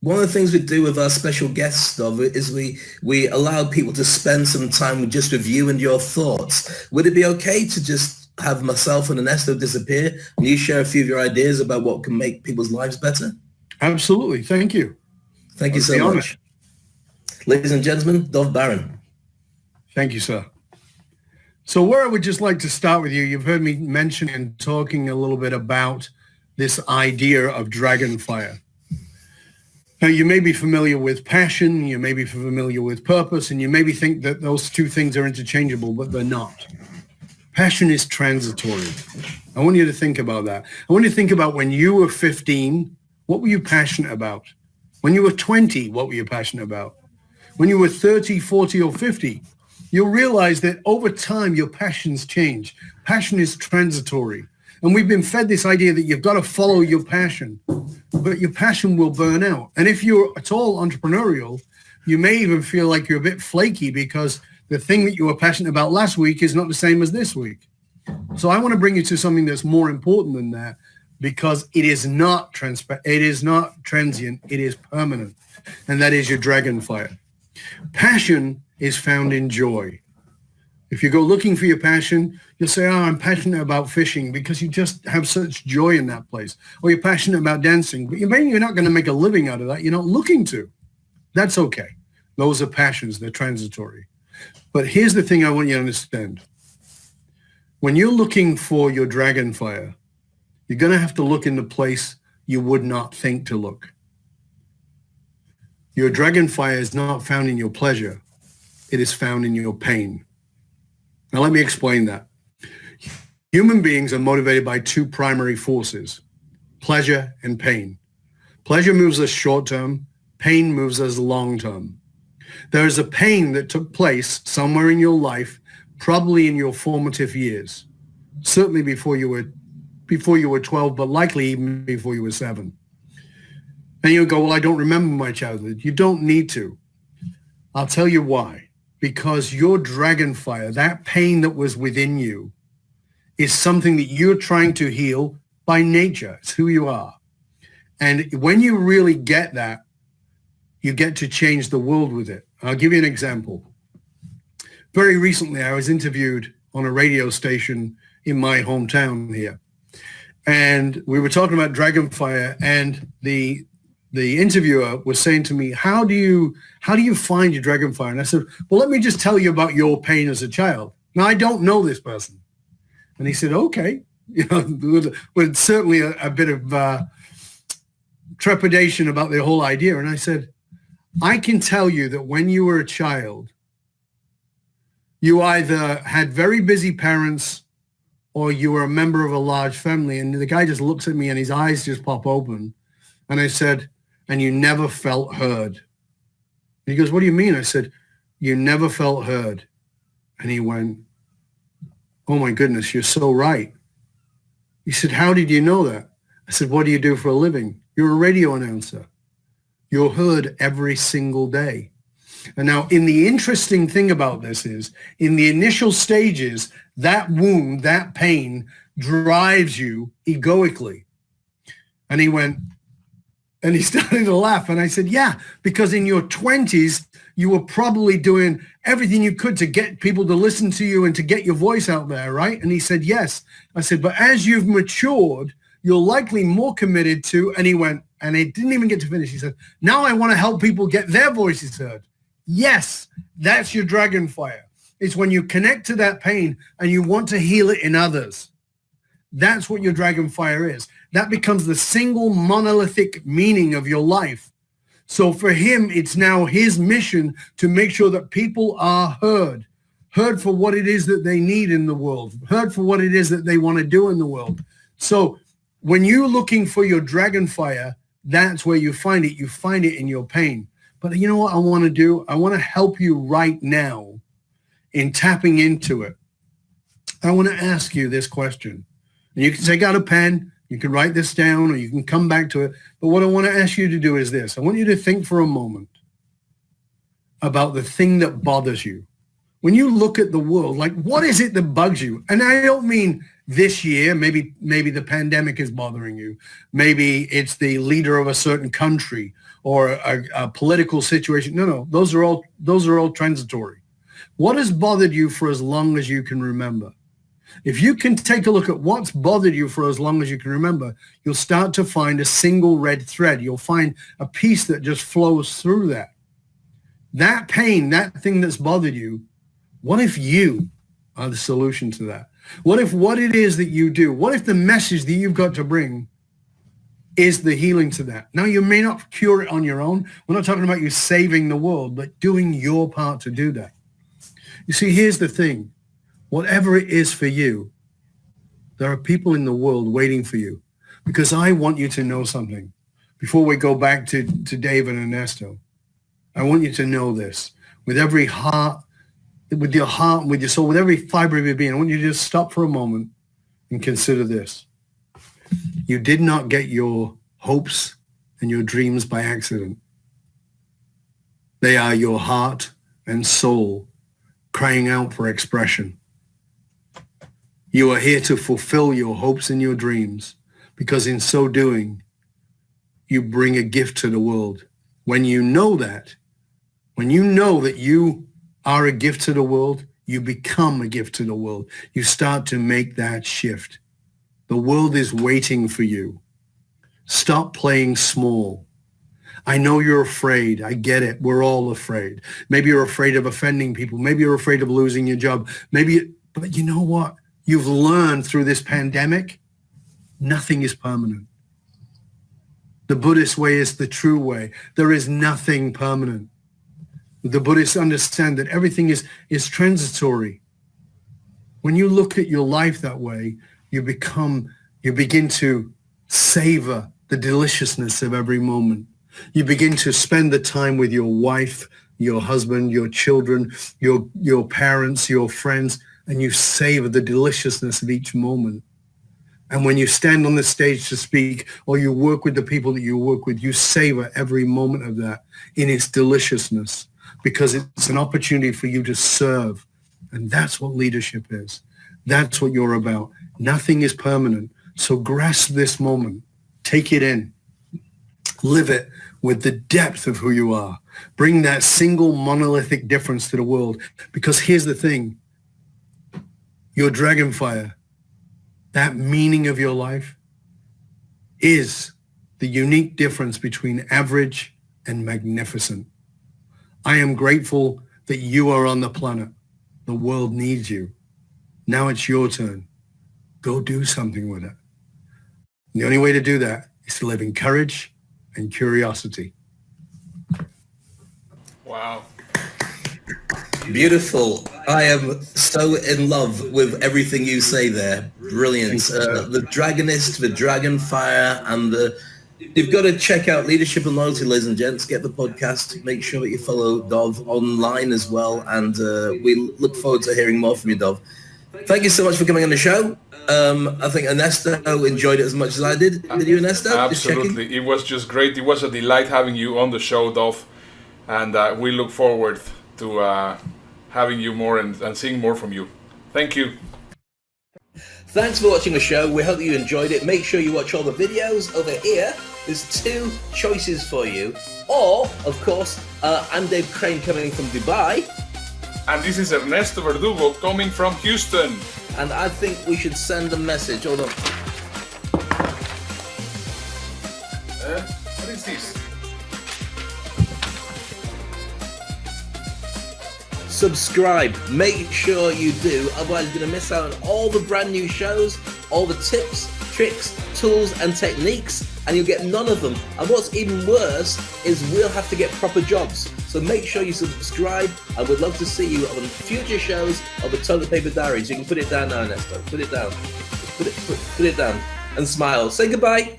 One of the things we do with our special guests, Dov, is we allow people to spend some time just with you and your thoughts. Would it be okay to just have myself and Ernesto disappear and you share a few of your ideas about what can make people's lives better? Absolutely. Thank you. Thank you so much. Ladies and gentlemen, Dov Baron. Thank you, sir. So where I would just like to start with you, you've heard me mention and talking a little bit about this idea of dragonfire. Now, you may be familiar with passion, you may be familiar with purpose, and you maybe think that those two things are interchangeable, but they're not. Passion is transitory. I want you to think about that. I want you to think about when you were 15, what were you passionate about? When you were 20, what were you passionate about? When you were 30, 40, or 50, you'll realize that over time, your passions change. Passion is transitory. And we've been fed this idea that you've got to follow your passion, but your passion will burn out. And if you're at all entrepreneurial, you may even feel like you're a bit flaky because the thing that you were passionate about last week is not the same as this week. So I want to bring you to something that's more important than that, because it is not transient, it is permanent. And that is your dragonfire. Passion is found in joy. If you go looking for your passion, you'll say, oh, I'm passionate about fishing, because you just have such joy in that place. Or you're passionate about dancing, but you're not going to make a living out of that. You're not looking to. That's okay. Those are passions. They're transitory. But here's the thing I want you to understand. When you're looking for your dragonfire, you're going to have to look in the place you would not think to look. Your dragonfire is not found in your pleasure. It is found in your pain. Now, let me explain that. Human beings are motivated by two primary forces, pleasure and pain. Pleasure moves us short term. Pain moves us long term. There is a pain that took place somewhere in your life, probably in your formative years, certainly before you were 12, but likely even before you were 7. And you go, well, I don't remember my childhood. You don't need to. I'll tell you why. Because your dragonfire, that pain that was within you, is something that you're trying to heal by nature. It's who you are. And when you really get that, you get to change the world with it. I'll give you an example. Very recently, I was interviewed on a radio station in my hometown here. And we were talking about dragonfire, and the interviewer was saying to me, how do you find your dragonfire? And I said, well, let me just tell you about your pain as a child. Now, I don't know this person. And he said, okay, with certainly a bit of trepidation about the whole idea. And I said, I can tell you that when you were a child, you either had very busy parents or you were a member of a large family. And the guy just looks at me and his eyes just pop open. And I said, and you never felt heard. And he goes, what do you mean? I said, you never felt heard. And he went, oh my goodness, you're so right. He said, how did you know that? I said, what do you do for a living? You're a radio announcer. You're heard every single day. And now, in the interesting thing about this is, in the initial stages, that wound, that pain drives you egoically. And he went, and he started to laugh. And I said, yeah, because in your 20s, you were probably doing everything you could to get people to listen to you and to get your voice out there, right? And he said, yes. I said, but as you've matured, you're likely more committed to, and he went, and he didn't even get to finish. He said, now I want to help people get their voices heard. Yes, that's your dragonfire. It's when you connect to that pain and you want to heal it in others. That's what your dragonfire is. That becomes the single monolithic meaning of your life. So for him, it's now his mission to make sure that people are heard for what it is that they need in the world, heard for what it is that they want to do in the world. So when you're looking for your dragonfire, that's where you find it. You find it in your pain. But you know what I want to do? I want to help you right now in tapping into it. I want to ask you this question. And you can take out a pen, you can write this down, or you can come back to it. But what I want to ask you to do is this. I want you to think for a moment about the thing that bothers you. when you look at the world, like what is it that bugs you? And I don't mean this year, maybe the pandemic is bothering you. Maybe it's the leader of a certain country or a political situation. No, those are all transitory. What has bothered you for as long as you can remember? If you can take a look at what's bothered you for as long as you can remember, you'll start to find a single red thread. You'll find a piece that just flows through that. That pain, that thing that's bothered you, what if you are the solution to that? What if what it is that you do, what if the message that you've got to bring is the healing to that? Now, you may not cure it on your own. We're not talking about you saving the world, but doing your part to do that. You see, here's the thing. Whatever it is for you, there are people in the world waiting for you, because I want you to know something. Before we go back to Dave and Ernesto, I want you to know this. With every heart, with your heart, with your soul, with every fiber of your being, I want you to just stop for a moment and consider this. You did not get your hopes and your dreams by accident. They are your heart and soul crying out for expression. You are here to fulfill your hopes and your dreams, because in so doing, you bring a gift to the world. When you know that you are a gift to the world, you become a gift to the world. You start to make that shift. The world is waiting for you. Stop playing small. I know you're afraid. I get it. We're all afraid. Maybe you're afraid of offending people. Maybe you're afraid of losing your job. But you know what? You've learned through this pandemic, nothing is permanent. The Buddhist way is the true way. There is nothing permanent. The Buddhists understand that everything is transitory. When you look at your life that way, you begin to savor the deliciousness of every moment. You begin to spend the time with your wife, your husband, your children, your parents, your friends, and you savor the deliciousness of each moment. And when you stand on the stage to speak, or you work with the people that you work with, you savor every moment of that in its deliciousness, because it's an opportunity for you to serve. And that's what leadership is. That's what you're about. Nothing is permanent. So grasp this moment. Take it in. Live it with the depth of who you are. Bring that single monolithic difference to the world. Because here's the thing. Your dragon fire, that meaning of your life, is the unique difference between average and magnificent. I am grateful that you are on the planet. The world needs you. Now it's your turn. Go do something with it. And the only way to do that is to live in courage and curiosity. Wow. Beautiful. I am so in love with everything you say there. Brilliant. The Dragonist, the Dragonfire, and you've got to check out Leadership and Loyalty, ladies and gents. Get the podcast. Make sure that you follow Dov online as well. And we look forward to hearing more from you, Dov. Thank you so much for coming on the show. I think Ernesto enjoyed it as much as I did. Did you, Ernesto? Absolutely. It was just great. It was a delight having you on the show, Dov. And we look forward to having you more and seeing more from you. Thank you. Thanks for watching the show. We hope that you enjoyed it. Make sure you watch all the videos over here. There's two choices for you. Or, of course, I'm Dave Crane coming from Dubai. And this is Ernesto Verdugo coming from Houston. And I think we should send a message. Hold on. What is this? Subscribe. Make sure you do. Otherwise, you're going to miss out on all the brand new shows, all the tips, tricks, tools, and techniques, and you'll get none of them. And what's even worse is we'll have to get proper jobs. So make sure you subscribe. I would love to see you on future shows of the Toilet Paper Diaries. You can put it down now, Ernesto. Put it down. Put it down and smile. Say goodbye.